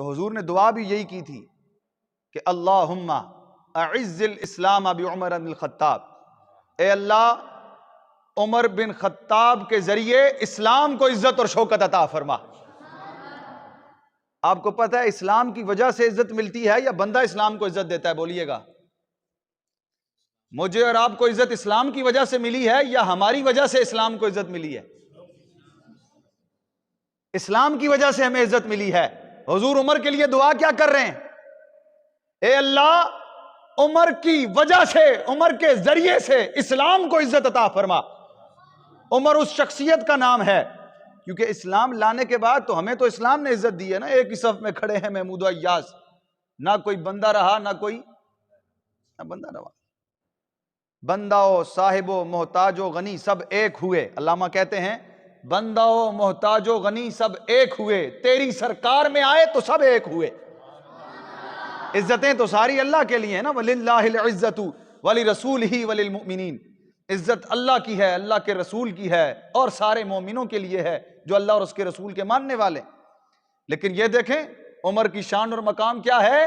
تو حضور نے دعا بھی یہی کی تھی کہ اللہم اعز الاسلام بعمر بن الخطاب، اے اللہ عمر بن خطاب کے ذریعے اسلام کو عزت اور شوکت عطا فرما۔ آپ کو پتہ ہے اسلام کی وجہ سے عزت ملتی ہے یا بندہ اسلام کو عزت دیتا ہے؟ بولیے گا۔ مجھے اور آپ کو عزت اسلام کی وجہ سے ملی ہے یا ہماری وجہ سے اسلام کو عزت ملی ہے؟ اسلام کی وجہ سے ہمیں عزت ملی ہے۔ حضور عمر کے لیے دعا کیا کر رہے ہیں؟ اے اللہ عمر کی وجہ سے، عمر کے ذریعے سے اسلام کو عزت عطا فرما۔ عمر اس شخصیت کا نام ہے کیونکہ اسلام لانے کے بعد تو ہمیں تو اسلام نے عزت دی ہے نا۔ ایک ہی صف میں کھڑے ہیں محمود و ایاز، نہ کوئی بندہ رہا نہ کوئی بندہ رہا، بندہ و صاحب و محتاج و غنی سب ایک ہوئے۔ علامہ کہتے ہیں بندہ و محتاج و غنی سب ایک ہوئے، تیری سرکار میں آئے تو سب ایک ہوئے۔ عزتیں تو ساری اللہ کے لیے ہیں نا، وَلِلَّهِ الْعِزَّةُ وَلِرَسُولِهِ وَلِلْمُؤْمِنِينَ۔ عزت اللہ کی ہے، اللہ کے رسول کی ہے اور سارے مومنوں کے لیے ہے جو اللہ اور اس کے رسول کے ماننے والے۔ لیکن یہ دیکھیں عمر کی شان اور مقام کیا ہے؟